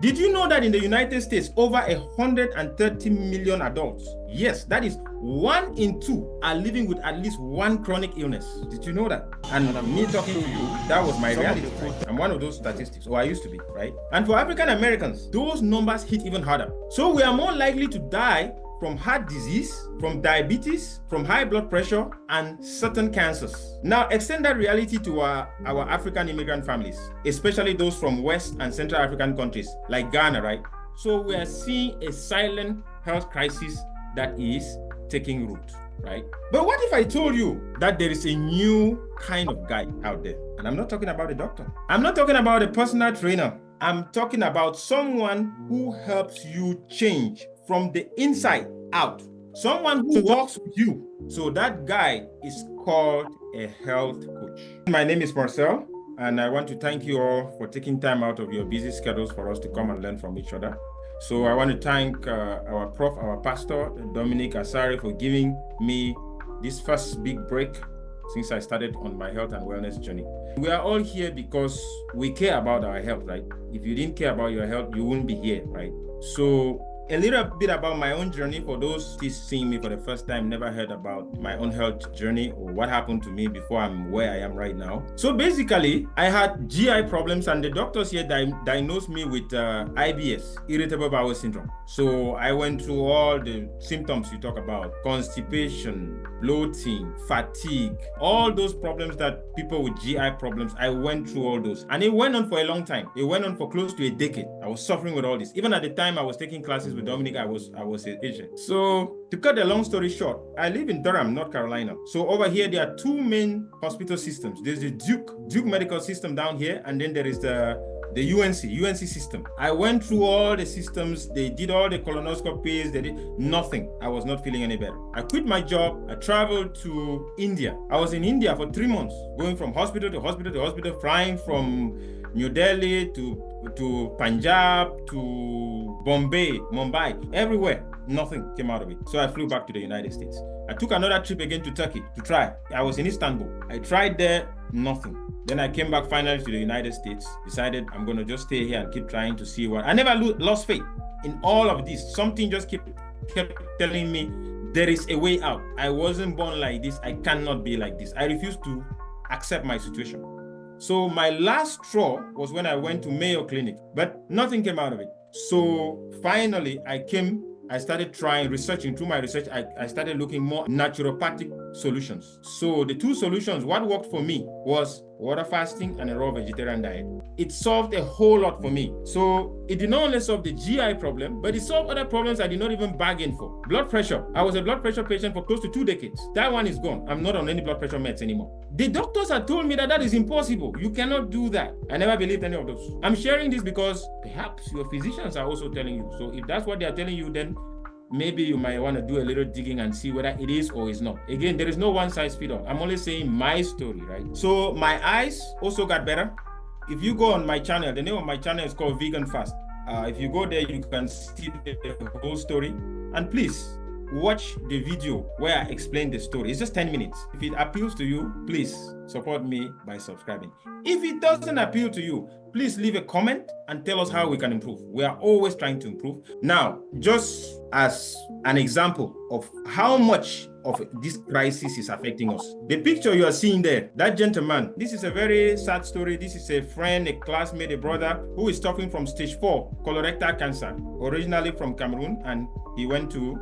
Did you know that in the United States, over 130 million adults, yes, that is 1 in 2, are living with at least one chronic illness? Did you know that? And me talking to you, that was my reality. Right? I'm one of those statistics, or I used to be, right? And for African Americans, those numbers hit even harder. So we are more likely to die from heart disease, from diabetes, from high blood pressure, and certain cancers. Now, extend that reality to our African immigrant families, especially those from West and Central African countries like Ghana, right? So we are seeing a silent health crisis that is taking root, right? But what if I told you that there is a new kind of guy out there? And I'm not talking about a doctor. I'm not talking about a personal trainer. I'm talking about someone who helps you change from the inside out. Someone who walks with you. So that guy is called a health coach. My name is Marcel, and I want to thank you all for taking time out of your busy schedules for us to come and learn from each other. So I want to thank our prof, our pastor, Dominic Asare, for giving me this first big break since I started on my health and wellness journey. We are all here because we care about our health, right? If you didn't care about your health, you wouldn't be here, right? So a little bit about my own journey for those seeing me for the first time, never heard about my own health journey or what happened to me before I'm where I am right now. So basically, I had GI problems and the doctors here diagnosed me with IBS, irritable bowel syndrome. So I went through all the symptoms you talk about: constipation, bloating, fatigue, all those problems that people with GI problems, I went through all those. And it went on for a long time. It went on for close to a decade. I was suffering with all this. Even at the time I was taking classes with Dominic, I was an agent. So to cut the long story short, I live in Durham, North Carolina. So over here, there are two main hospital systems. There's the Duke Medical System down here, and then there is the UNC system. I went through all the systems. They did all the colonoscopies. They did nothing. I was not feeling any better. I quit my job. I traveled to India. I was in India for 3 months, going from hospital to hospital to hospital, flying from New Delhi to Punjab to Mumbai, everywhere. Nothing came out of it. So I flew back to the United States. I took another trip again to Turkey to try. I was in Istanbul. I tried there, nothing. Then I came back finally to the United States, decided I'm going to just stay here and keep trying to see what. I never lost faith in all of this. Something just kept telling me there is a way out. I wasn't born like this. I cannot be like this. I refused to accept my situation. So my last straw was when I went to Mayo Clinic, but nothing came out of it. So finally I started researching. Through my research, I started looking more naturopathic solutions. So the two solutions, what worked for me was water fasting and a raw vegetarian diet. It solved a whole lot for me. So it did not only solve the GI problem, but it solved other problems I did not even bargain for. Blood pressure. I was a blood pressure patient for close to 2 decades. That one is gone. I'm not on any blood pressure meds anymore. The doctors had told me that is impossible. You cannot do that. I never believed any of those. I'm sharing this because perhaps your physicians are also telling you. So if that's what they are telling you, then maybe you might want to do a little digging and see whether it is or is not. Again, there is no one size fits all. I'm only saying my story, right? So my eyes also got better. If you go on my channel, the name of my channel is called VeganFast. If you go there, you can see the whole story. And please watch the video where I explain the story. It's just 10 minutes. If it appeals to you, please support me by subscribing. If it doesn't appeal to you, please leave a comment and tell us how we can improve. We are always trying to improve. Now, just as an example of how much of this crisis is affecting us, the picture you are seeing there, that gentleman, this is a very sad story. This is a friend, a classmate, a brother who is suffering from stage 4 colorectal cancer, originally from Cameroon, and he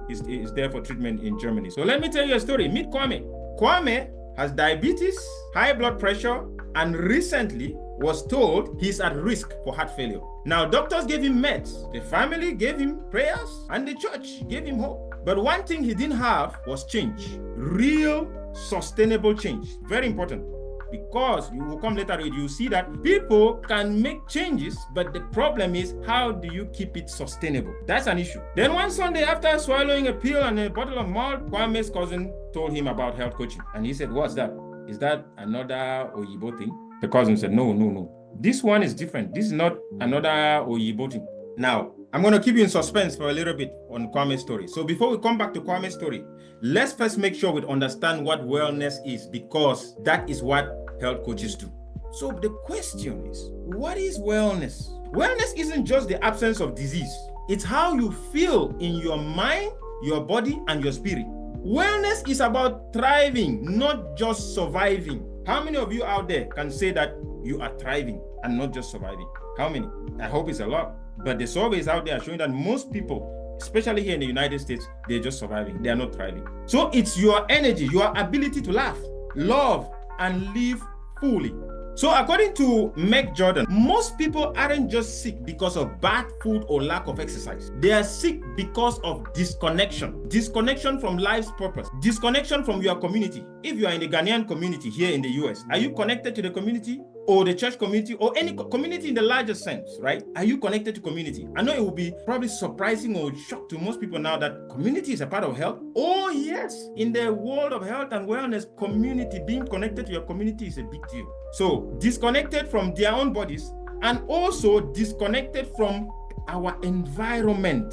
is there for treatment in Germany. So let me tell you a story. Meet Kwame. Kwame has diabetes, high blood pressure, and recently was told he's at risk for heart failure. Now, doctors gave him meds, the family gave him prayers, and the church gave him hope. But one thing he didn't have was change. Real, sustainable change. Very important. Because you will come later, you see that people can make changes, but the problem is, how do you keep it sustainable? That's an issue. Then one Sunday, after swallowing a pill and a bottle of malt, Kwame's cousin told him about health coaching. And he said, "What's that? Is that another Oyibo thing?" The cousin said, No. This one is different. This is not another Oyibo thing. Now, I'm going to keep you in suspense for a little bit on Kwame's story. So before we come back to Kwame's story, let's first make sure we understand what wellness is, because that is what health coaches do. So the question is, what is wellness? Wellness isn't just the absence of disease. It's how you feel in your mind, your body, and your spirit. Wellness is about thriving, not just surviving. How many of you out there can say that you are thriving and not just surviving? How many? I hope it's a lot. But the surveys out there are showing that most people, especially here in the United States, they're just surviving. They are not thriving. So it's your energy, your ability to laugh, love, and live fully. So according to Meg Jordan, most people aren't just sick because of bad food or lack of exercise. They are sick because of disconnection. Disconnection from life's purpose. Disconnection from your community. If you are in the Ghanaian community here in the US, are you connected to the community or the church community or any community in the larger sense, right? Are you connected to community? I know it will be probably surprising or shock to most people now that community is a part of health. Oh yes, in the world of health and wellness, community, being connected to your community is a big deal. So disconnected from their own bodies and also disconnected from our environment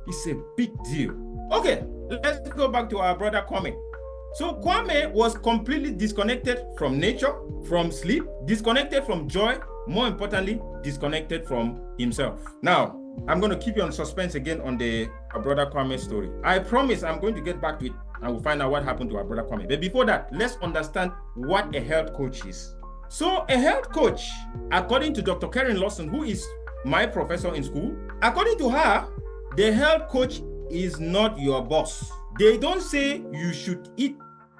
is a big deal. Okay, let's go back to our brother Kwame. So Kwame was completely disconnected from nature, from sleep, disconnected from joy, more importantly, disconnected from himself. Now, I'm going to keep you on suspense again on our brother Kwame's story. I promise I'm going to get back to it and we'll find out what happened to our brother Kwame. But before that, let's understand what a health coach is. So a health coach, according to Dr. Karen Lawson, who is my professor in school, according to her, the health coach is not your boss. They don't say you should eat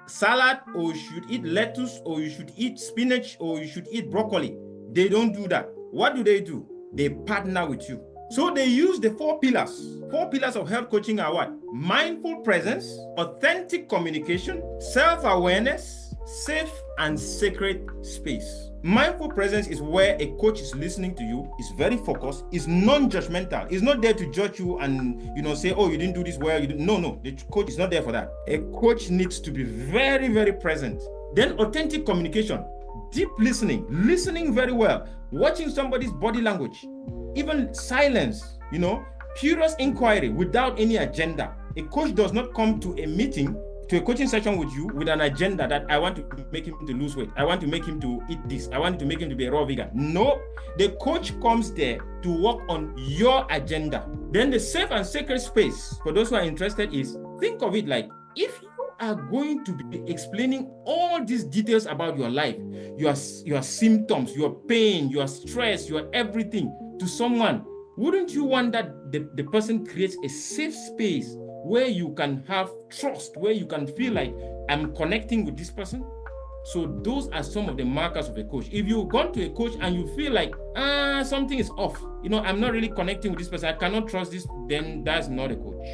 salad or you should eat lettuce or you should eat spinach or you should eat broccoli. They don't do that. What do? They partner with you. So they use the 4 pillars. 4 pillars of health coaching are what? Mindful presence, authentic communication, self-awareness, safe and sacred space. Mindful presence is where a coach is listening to you, is very focused, is non-judgmental. It's not there to judge you and say, oh, you didn't do this well. No, the coach is not there for that. A coach needs to be very, very present. Then authentic communication, deep listening very well, watching somebody's body language, even silence, curious inquiry without any agenda. A coach does not come to a meeting, to a coaching session with you with an agenda that I want to make him to lose weight. I want to make him to eat this. I want to make him to be a raw vegan. No, the coach comes there to work on your agenda. Then the safe and sacred space, for those who are interested, is think of it like if you are going to be explaining all these details about your life, your symptoms, your pain, your stress, your everything to someone, wouldn't you want that the person creates a safe space where you can have trust, where you can feel like I'm connecting with this person? So those are some of the markers of a coach. If you've gone to a coach and you feel like, something is off, I'm not really connecting with this person, I cannot trust this, then that's not a coach.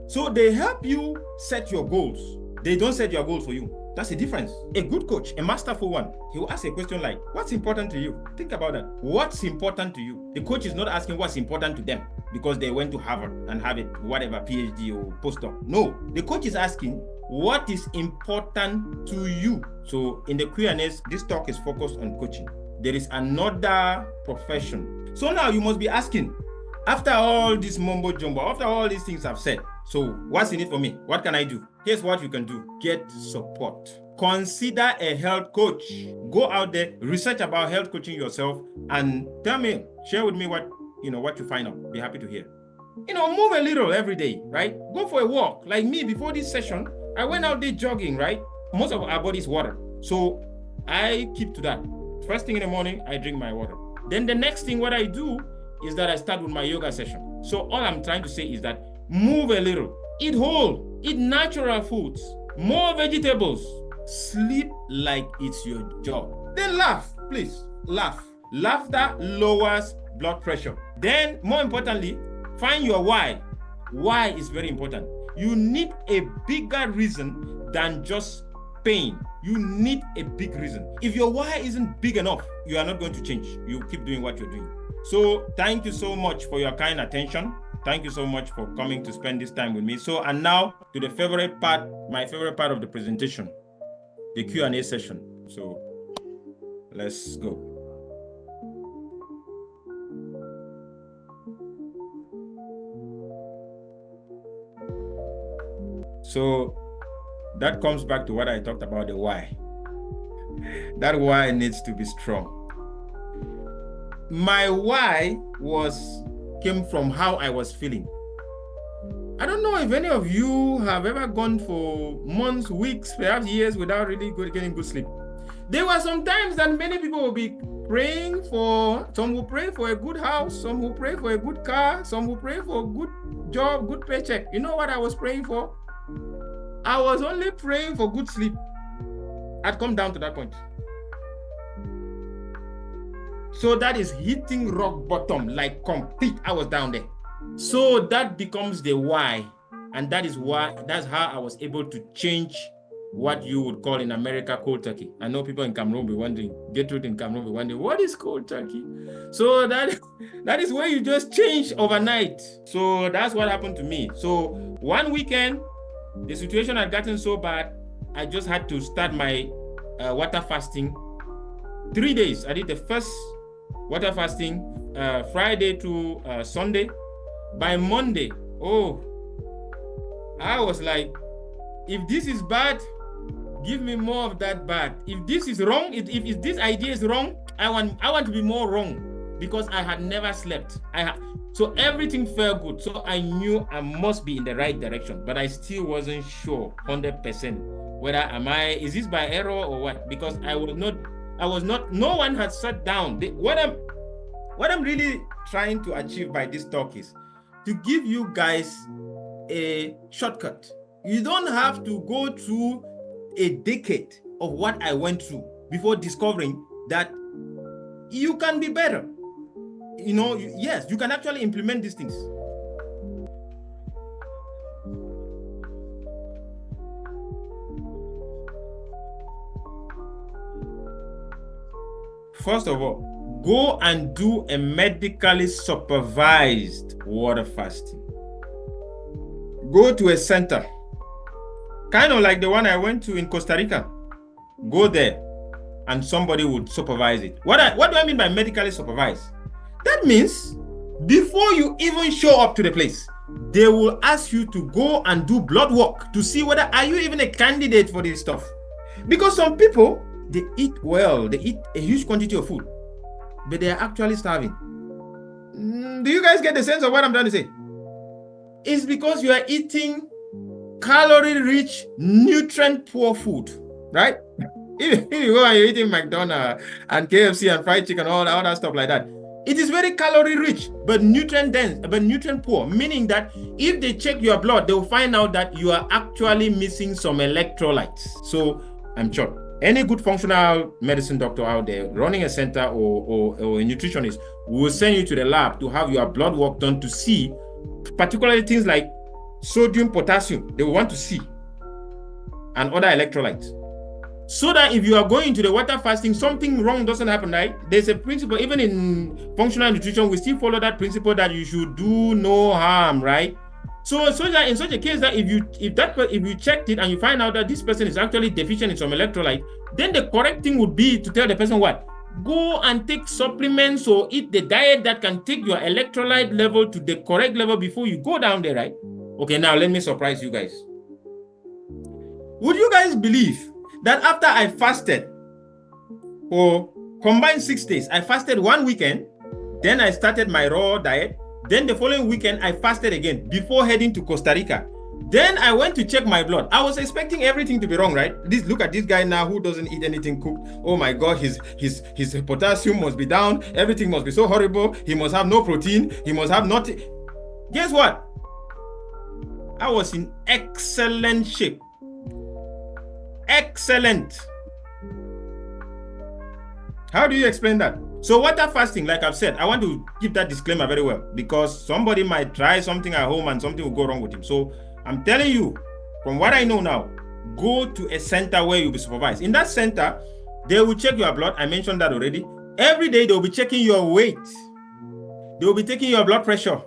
So they help you set your goals. They don't set your goals for you. That's the difference. A good coach, a masterful one, he will ask a question like, what's important to you? Think about that. What's important to you? The coach is not asking what's important to them because they went to Harvard and have it, whatever, PhD or postdoc. No, the coach is asking what is important to you. So in the Q&As, this talk is focused on coaching. There is another profession. So now you must be asking, after all this mumbo jumbo, after all these things I've said, so what's in it for me? What can I do? Here's what you can do. Get support. Consider a health coach. Go out there, research about health coaching yourself, and share with me what you find out. Be happy to hear. Move a little every day, right? Go for a walk. Like me, before this session, I went out there jogging, right? Most of our body is water. So I keep to that. First thing in the morning, I drink my water. Then the next thing, what I do is that I start with my yoga session. So all I'm trying to say is that move a little, eat whole, eat natural foods, more vegetables, sleep like it's your job. Then laugh, please, laugh. Laughter lowers blood pressure. Then, more importantly, find your why. Why is very important. You need a bigger reason than just pain. You need a big reason. If your why isn't big enough, you are not going to change. You keep doing what you're doing. So thank you so much for your kind attention. Thank you so much for coming to spend this time with me. So, and now to the favorite part, my favorite part of the presentation, the Q&A session. So let's go. So that comes back to what I talked about, the why. That why needs to be strong. my why came from how I was feeling. I don't know if any of you have ever gone for months, weeks, perhaps years without really getting good sleep. There were some times that many people will be praying for, some will pray for a good house, some will pray for a good car, some will pray for a good job, good paycheck. You know what I was praying for? I was only praying for good sleep. I'd come down to that point. So that is hitting rock bottom, like complete. I was down there. So that becomes the why. And that's how I was able to change what you would call in America cold turkey. I know people in Cameroon will be wondering, Gertrude in Cameroon will be wondering, what is cold turkey? So that is where you just change overnight. So that's what happened to me. So one weekend, the situation had gotten so bad, I just had to start my water fasting. 3 days. I did the first water fasting Friday to Sunday. By Monday, I was like, if this is bad, give me more of that bad. If this is wrong, if this idea is wrong, I want to be more wrong, because I had never slept. So everything felt good. So I knew I must be in the right direction, but I still wasn't sure 100% whether is this by error or what? Because I was not. No one had sat down. What I'm really trying to achieve by this talk is to give you guys a shortcut. You don't have to go through a decade of what I went through before discovering that you can be better. Yes, you can actually implement these things. First of all, go and do a medically supervised water fasting. Go to a center, kind of like the one I went to in Costa Rica. Go there and somebody would supervise it. What do I mean by medically supervised? That means before you even show up to the place, they will ask you to go and do blood work to see whether are you even a candidate for this stuff. Because some people, they eat well, they eat a huge quantity of food, but they are actually starving. Do you guys get the sense of what I'm trying to say? It's because you are eating calorie-rich, nutrient-poor food, right? If you go and you're eating McDonald's and KFC and fried chicken, all that stuff like that, it is very calorie-rich, but nutrient-dense, but nutrient-poor, meaning that if they check your blood, they'll find out that you are actually missing some electrolytes. So I'm sure any good functional medicine doctor out there running a center or a nutritionist will send you to the lab to have your blood work done to see particularly things like sodium, potassium, they will want to see, and other electrolytes. So that if you are going to the water fasting, something wrong doesn't happen, right? There's a principle, even in functional nutrition, we still follow that principle that you should do no harm, right? So that in such a case that if you checked it and you find out that this person is actually deficient in some electrolyte, then the correct thing would be to tell the person what? Go and take supplements or eat the diet that can take your electrolyte level to the correct level before you go down there, right? Okay, now let me surprise you guys. Would you guys believe that after I fasted for combined 6 days, I fasted one weekend, then I started my raw diet, then the following weekend I fasted again before heading to Costa Rica. Then I went to check my blood. I was expecting everything to be wrong, right? Look at this guy now who doesn't eat anything cooked. Oh my God, his potassium must be down. Everything must be so horrible. He must have no protein. He must have nothing. Guess what? I was in excellent shape. Excellent. How do you explain that? So water fasting, like I've said, I want to give that disclaimer very well, because somebody might try something at home and something will go wrong with him. So I'm telling you, from what I know now, go to a center where you'll be supervised. In that center, they will check your blood. I mentioned that already. Every day, they'll be checking your weight. They'll be taking your blood pressure.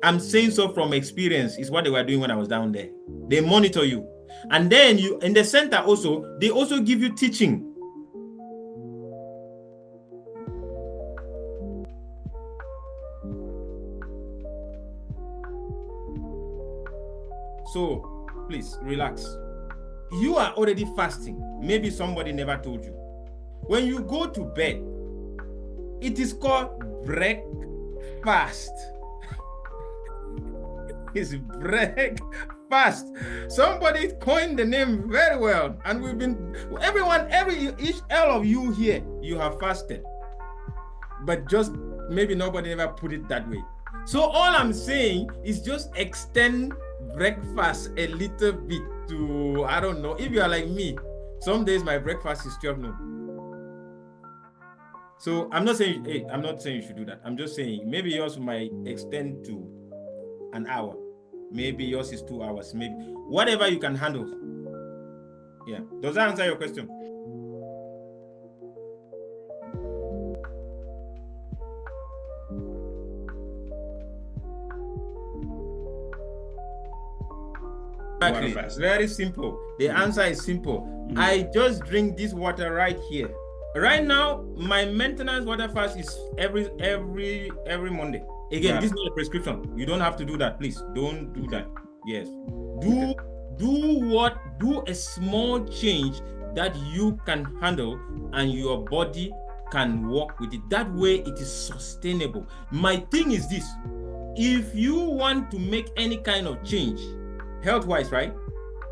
I'm saying so from experience. Is what they were doing when I was down there. They monitor you. And then you, in the center also, they also give you teaching. So please relax. You are already fasting. Maybe somebody never told you. When you go to bed, It is called breakfast. It's breakfast. Somebody coined the name very well, and we've been all of you here, you have fasted, but just maybe nobody ever put it that way. So all I'm saying is just extend breakfast a little bit to, I don't know, if you are like me, some days my breakfast is 12 noon. So I'm not saying you should do that. I'm just saying maybe yours might extend to an hour. Maybe yours is 2 hours. Maybe whatever you can handle. Yeah. Does that answer your question? Exactly. Very simple. The answer is simple. I just drink this water right here. Right now, my maintenance water fast is every Monday. Again, this is not a prescription. You don't have to do that, please. Don't do that. Yes. Do a small change that you can handle and your body can work with it. That way it is sustainable. My thing is this: if you want to make any kind of change, health-wise, right?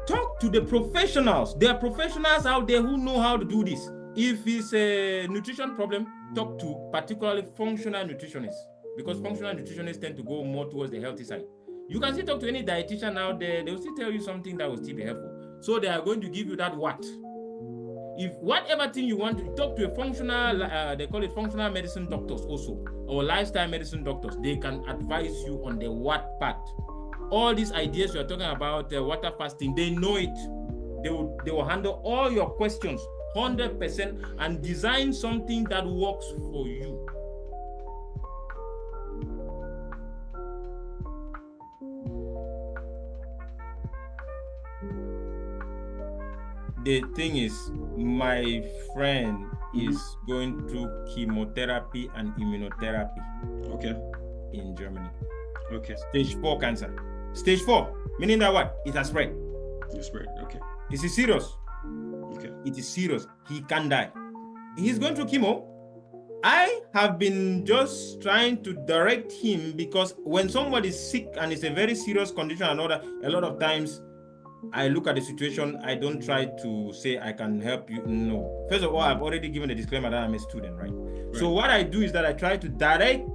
Talk to the professionals. There are professionals out there who know how to do this. If it's a nutrition problem, talk to particularly functional nutritionists, because functional nutritionists tend to go more towards the healthy side. You can still talk to any dietitian out there. They'll still tell you something that will still be helpful. So they are going to give you that what. If whatever thing you want to talk to a functional, they call it functional medicine doctors also, or lifestyle medicine doctors, they can advise you on the what part. All these ideas you're talking about, water fasting, they know it. They will handle all your questions 100% and design something that works for you. The thing is, my friend is going through chemotherapy and immunotherapy. Okay. In Germany. Okay. Stage 4 cancer. Stage 4, meaning that what? It has spread. It's spread. Okay. Is it serious? Okay. It is serious. He can die. He's going through chemo. I have been just trying to direct him, because when somebody is sick and it's a very serious condition and all that, a lot of times I look at the situation. I don't try to say I can help you. No. First of all, I've already given a disclaimer that I'm a student, right? So what I do is that I try to direct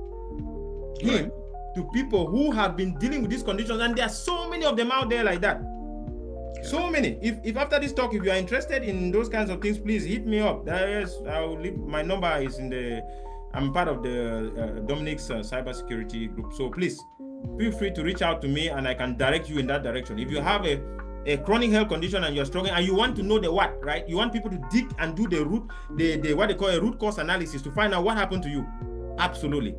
him to people who have been dealing with these conditions, and there are so many of them out there like that. So many. If after this talk, if you are interested in those kinds of things, please hit me up. I'll leave my number is in the. I'm part of the Dominic's cybersecurity group. So please feel free to reach out to me, and I can direct you in that direction. If you have a chronic health condition and you're struggling and you want to know the what, right? You want people to dig and do the root, the what they call a root cause analysis to find out what happened to you. Absolutely.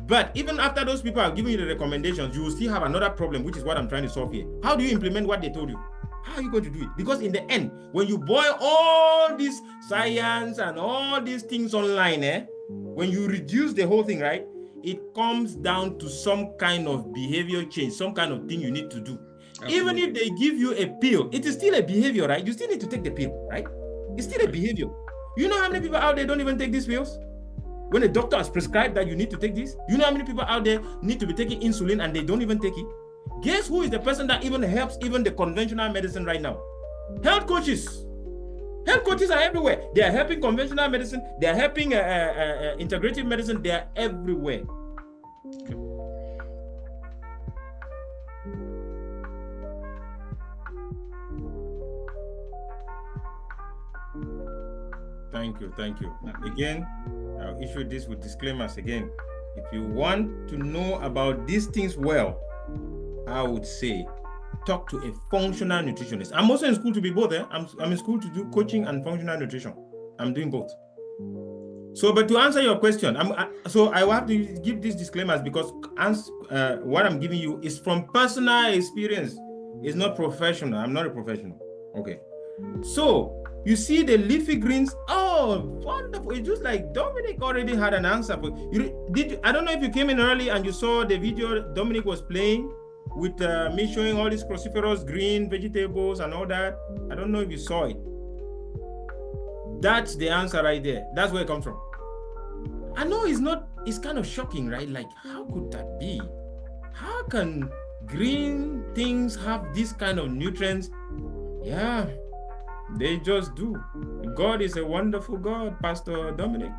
But even after those people are giving you the recommendations, you will still have another problem, which is what I'm trying to solve here. How do you implement what they told you? How are you going to do it? Because in the end, when you boil all this science and all these things online, when you reduce the whole thing, right, it comes down to some kind of behavior change, some kind of thing you need to do. Absolutely. Even if they give you a pill, it is still a behavior, right? You still need to take the pill, right? It's still a behavior. You know how many people out there don't even take these pills? When a doctor has prescribed that you need to take this, you know how many people out there need to be taking insulin and they don't even take it? Guess who is the person that even helps even the conventional medicine right now? Health coaches. Health coaches are everywhere. They are helping conventional medicine. They are helping integrative medicine. They are everywhere. Okay. Thank you. Again, I'll issue this with disclaimers again. If you want to know about these things well, I would say talk to a functional nutritionist. I'm also in school to be both. I'm in school to do coaching and functional nutrition. I'm doing both. So, but to answer your question, so I will have to give these disclaimers because what I'm giving you is from personal experience. It's not professional. I'm not a professional. Okay. So you see the leafy greens. Oh, wonderful. It's just like Dominic already had an answer for you. I don't know if you came in early and you saw the video Dominic was playing with me showing all these cruciferous green vegetables and all that. I don't know if you saw it. That's the answer right there. That's where it comes from. I know it's kind of shocking, right? Like, how could that be? How can green things have this kind of nutrients? Yeah, they just do. God is a wonderful God, Pastor Dominic.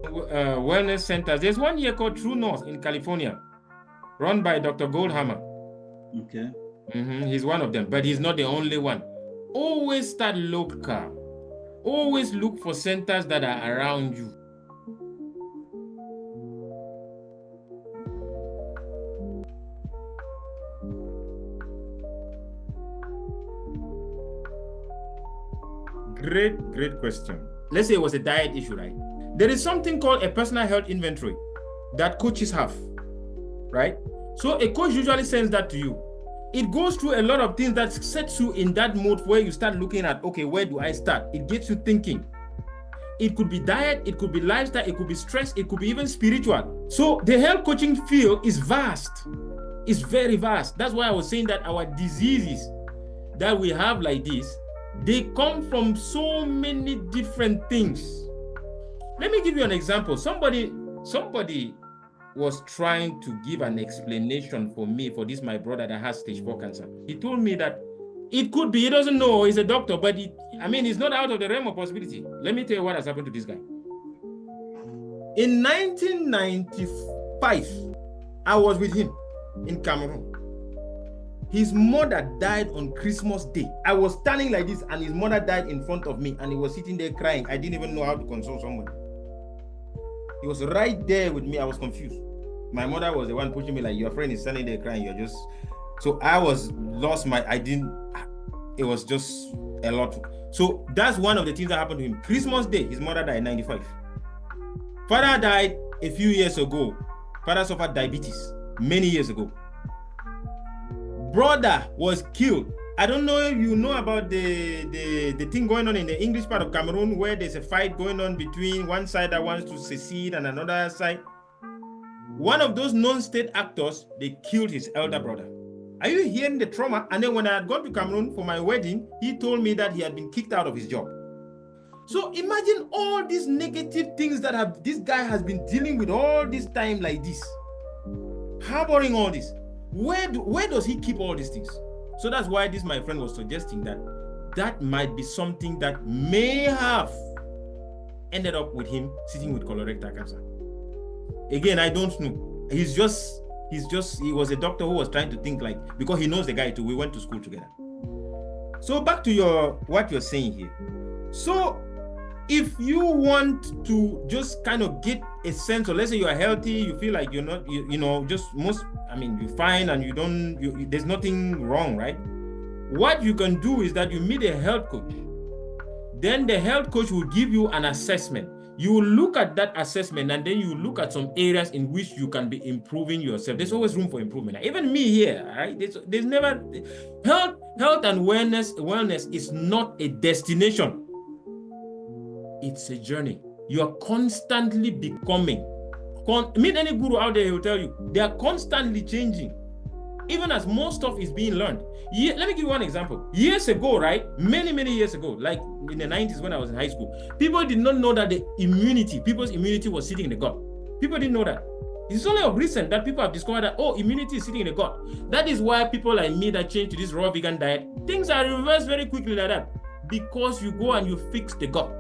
Wellness centers. There's one here called True North in California, run by Dr. Goldhammer. Okay. He's one of them, but he's not the only one. Always start local. Always look for centers that are around you. Great question. Let's say it was a diet issue, right? There is something called a personal health inventory that coaches have, right? So a coach usually sends that to you. It goes through a lot of things that sets you in that mode where you start looking at, okay, where do I start? It gets you thinking. It could be diet, it could be lifestyle, it could be stress, it could be even spiritual. So the health coaching field is vast. It's very vast. That's why I was saying that our diseases that we have like this, they come from so many different things. Let me give you an example. Somebody was trying to give an explanation for me for this, my brother that has stage 4 cancer. He told me that it could be, he doesn't know, he's a doctor, but it's not out of the realm of possibility. Let me tell you what has happened to this guy. In 1995, I was with him in Cameroon. His mother died on Christmas Day. I was standing like this and his mother died in front of me and he was sitting there crying. I didn't even know how to console someone. He was right there with me. I was confused. My mother was the one pushing me like, your friend is standing there crying. You're just... So I was lost it was just a lot. So that's one of the things that happened to him. Christmas Day, his mother died in 95. Father died a few years ago. Father suffered diabetes many years ago. Brother was killed. I don't know if you know about the thing going on in the English part of Cameroon where there's a fight going on between one side that wants to secede and another side. One of those non-state actors, they killed his elder brother. Are you hearing the trauma? And then when I had gone to Cameroon for my wedding, he told me that he had been kicked out of his job. So imagine all these negative things that this guy has been dealing with all this time like this. Harboring all this. Where does he keep all these things? So that's why my friend was suggesting that might be something that may have ended up with him sitting with colorectal cancer. Again, I don't know. He was a doctor who was trying to think like, because he knows the guy too. We went to school together. So back to what you're saying here. So if you want to just kind of get a sense, or let's say you are healthy, you feel like you're not, you're fine and there's nothing wrong, right? What you can do is that you meet a health coach. Then the health coach will give you an assessment. You will look at that assessment and then you look at some areas in which you can be improving yourself. There's always room for improvement. Even me here, right? There's never health and wellness is not a destination. It's a journey. You are constantly becoming. Meet any guru out there, he will tell you they are constantly changing, even as more stuff is being learned. Let me give you one example. Years ago, right? Many years ago, like in the 90s when I was in high school, people did not know that people's immunity was sitting in the gut. People didn't know that. It's only of recent that people have discovered that, immunity is sitting in the gut. That is why people like me that change to this raw vegan diet, things are reversed very quickly like that, because you go and you fix the gut.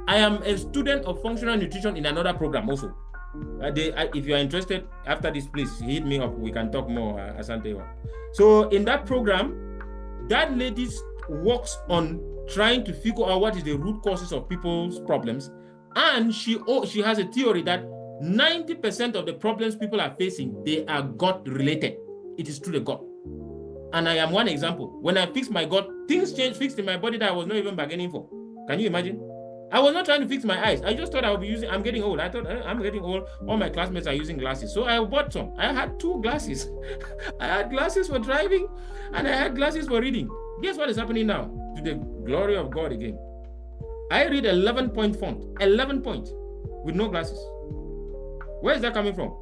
I am a student of functional nutrition in another program also. If you are interested, after this, please hit me up. We can talk more, Asante. So in that program, that lady works on trying to figure out what is the root causes of people's problems. And she has a theory that 90% of the problems people are facing, they are gut related. It is through the gut. And I am one example. When I fixed my gut, things fixed in my body that I was not even bargaining for. Can you imagine? I was not trying to fix my eyes. I just thought I'm getting old. I thought I'm getting old. All my classmates are using glasses. So I bought some. I had 2 glasses. I had glasses for driving and I had glasses for reading. Guess what is happening now? To the glory of God again. I read 11-point font. 11 point with no glasses. Where is that coming from?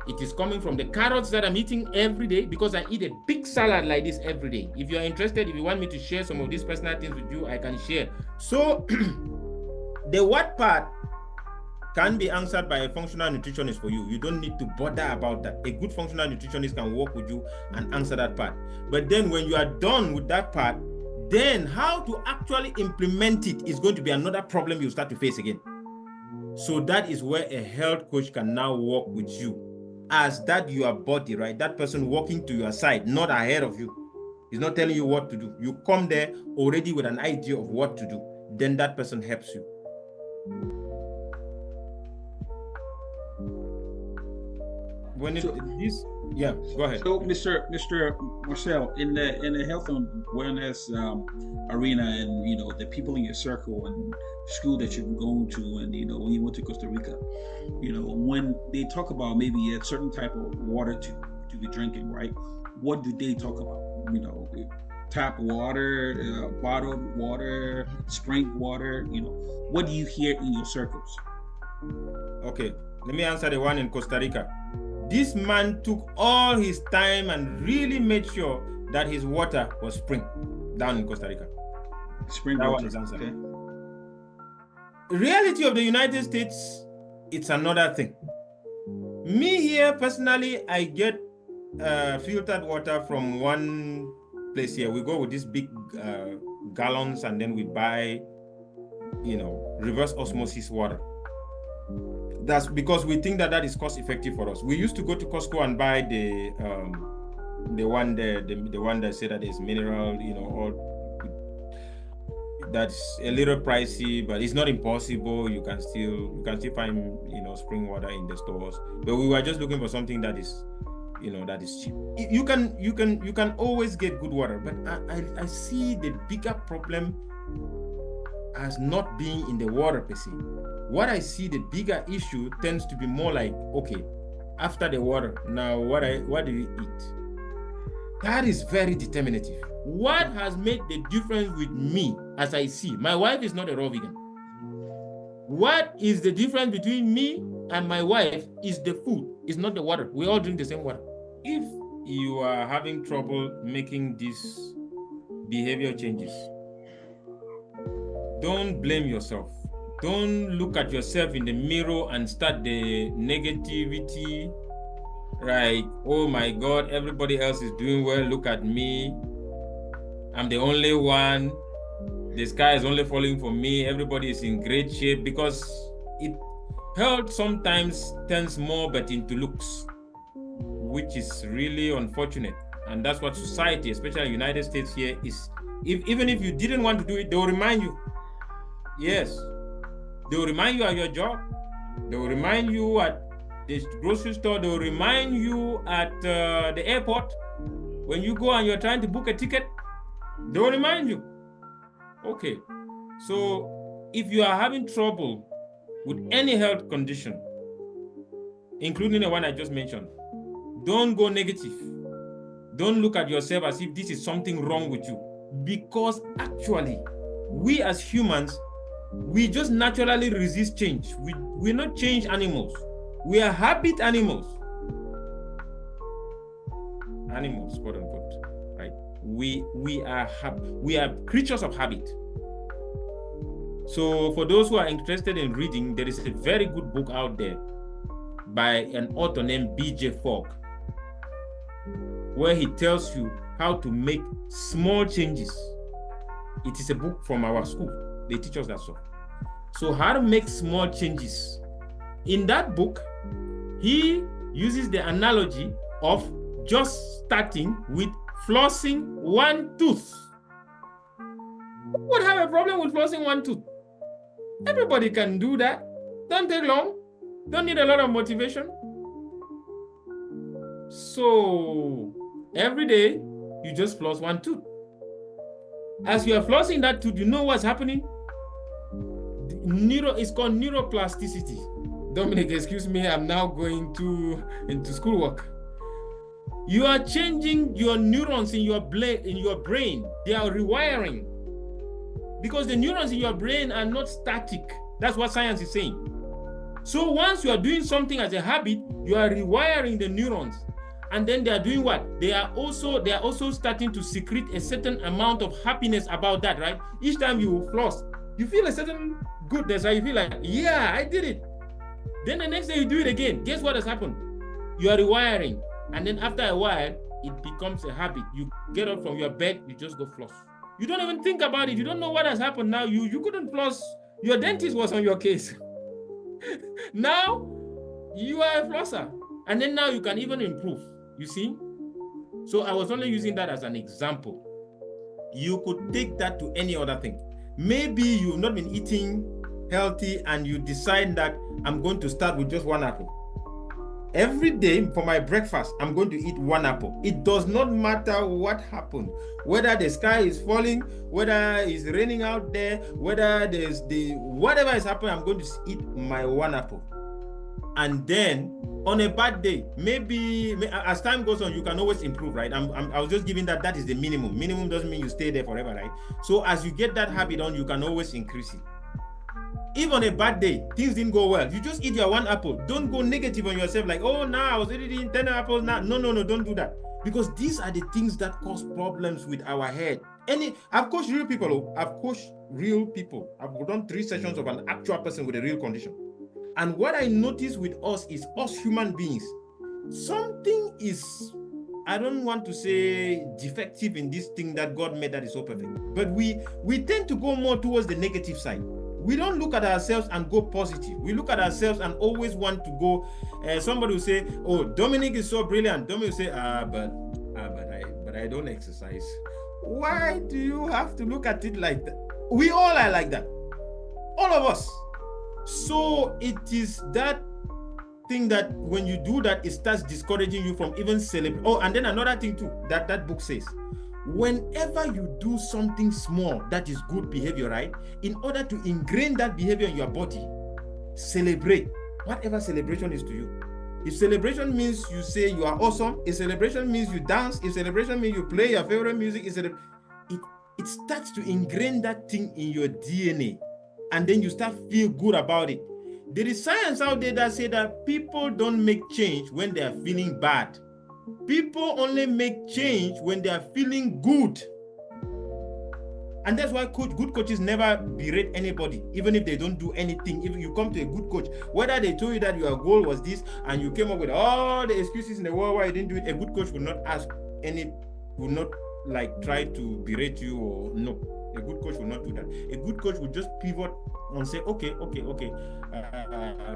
It is coming from the carrots that I'm eating every day, because I eat a big salad like this every day. If you're interested, if you want me to share some of these personal things with you, I can share. So the what part can be answered by a functional nutritionist for you. You don't need to bother about that. A good functional nutritionist can work with you and answer that part. But then when you are done with that part, then how to actually implement it is going to be another problem you start to face again. So that is where a health coach can now work with you as that your body, right? That person walking to your side, not ahead of you. He's not telling you what to do. You come there already with an idea of what to do. Then that person helps you. When yeah, go ahead. So, Mr. Marcel, in the health and wellness arena, and the people in your circle and school that you've gone to, and when you went to Costa Rica, when they talk about maybe a certain type of water to be drinking, right? What do they talk about? Tap water, bottled water, spring water. What do you hear in your circles? Okay, let me answer the one in Costa Rica. This man took all his time and really made sure that his water was spring down in Costa Rica. Spring that water. One is answered. Okay. Reality of the United States, it's another thing. Me here personally, I get filtered water from one place here. We go with these big gallons, and then we buy, reverse osmosis water. That's because we think that is cost effective for us. We used to go to Costco and buy the one that said that is mineral, that's a little pricey, but it's not impossible. You can still find spring water in the stores. But we were just looking for something that is that is cheap. You can always get good water, but I see the bigger problem as not being in the water per se. What I see, the bigger issue tends to be more like, okay, after the water, now what do you eat? That is very determinative. What has made the difference with me, as I see, my wife is not a raw vegan. What is the difference between me and my wife is the food, is not the water. We all drink the same water. If you are having trouble making these behavior changes, don't blame yourself. Don't look at yourself in the mirror and start the negativity, right? Oh my God, everybody else is doing well. Look at me. I'm the only one. The sky is only falling for me. Everybody is in great shape, because health sometimes turns more but into looks, which is really unfortunate. And that's what society, especially the United States here, is. Even if you didn't want to do it, they'll remind you. Yes. They will remind you at your job. They will remind you at the grocery store. They will remind you at the airport. When you go and you're trying to book a ticket, they will remind you. Okay. So if you are having trouble with any health condition, including the one I just mentioned, don't go negative. Don't look at yourself as if this is something wrong with you. Because actually, we as humans, we just naturally resist change. We're not change animals. We are habit animals. Animals, quote unquote, right? We are creatures of habit. So for those who are interested in reading, there is a very good book out there by an author named B.J. Fogg, where he tells you how to make small changes. It is a book from our school. They teach us that stuff. So how to make small changes. In that book, he uses the analogy of just starting with flossing one tooth. Who would have a problem with flossing one tooth? Everybody can do that. Don't take long. Don't need a lot of motivation. So every day, you just floss one tooth. As you are flossing that tooth, you know what's happening? It's called neuroplasticity. Dominic, excuse me, I'm now going into schoolwork. You are changing your neurons in your brain. They are rewiring. Because the neurons in your brain are not static. That's what science is saying. So once you are doing something as a habit, you are rewiring the neurons. And then they are doing what? They are also starting to secrete a certain amount of happiness about that, right? Each time you floss, you feel a certain goodness, right? You feel like, yeah, I did it. Then the next day you do it again. Guess what has happened? You are rewiring. And then after a while, it becomes a habit. You get up from your bed, you just go floss. You don't even think about it. You don't know what has happened now. You couldn't floss. Your dentist was on your case. Now, you are a flosser. And then now you can even improve. You see? So I was only using that as an example. You could take that to any other thing. Maybe you've not been eating healthy and you decide that I'm going to start with just one apple. Every day for my breakfast, I'm going to eat one apple. It does not matter what happened, whether the sky is falling, whether it's raining out there, whether there's whatever is happening, I'm going to eat my one apple. And then on a bad day, maybe as time goes on, you can always improve, right? I was just giving that is the minimum. Minimum doesn't mean you stay there forever, right? So as you get that habit on, you can always increase it. If on a bad day, things didn't go well, you just eat your one apple. Don't go negative on yourself like, oh, now I was eating 10 apples now. No, don't do that. Because these are the things that cause problems with our head. I've coached real people. I've done 3 sessions of an actual person with a real condition. And what I notice with us is us human beings, something is, I don't want to say defective in this thing that God made that is so perfect. But we tend to go more towards the negative side. We don't look at ourselves and go positive. We look at ourselves and always want to go. Somebody will say, "Oh, Dominic is so brilliant." Dominic will say, but I don't exercise." Why do you have to look at it like that? We all are like that, all of us. So it is that thing that when you do that, it starts discouraging you from even celebrating. Oh, and then another thing too that book says, whenever you do something small that is good behavior, right? In order to ingrain that behavior in your body, celebrate. Whatever celebration is to you. If celebration means you say you are awesome, if celebration means you dance, if celebration means you play your favorite music, it starts to ingrain that thing in your DNA. And then you start feel good about it. There is science out there that say that people don't make change when they are feeling bad. People only make change when they are feeling good. And that's why good coaches never berate anybody, even if they don't do anything. If you come to a good coach, whether they told you that your goal was this and you came up with all the excuses in the world why you didn't do it, a good coach will not like try to berate you or no. A good coach will not do that. A good coach will just pivot and say, okay,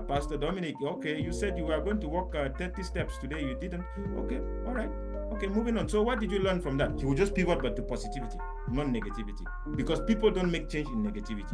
Pastor Dominic, okay, you said you were going to walk 30 steps today, you didn't. Okay, all right. Okay, moving on. So what did you learn from that? He will just pivot, but to positivity, not negativity. Because people don't make change in negativity.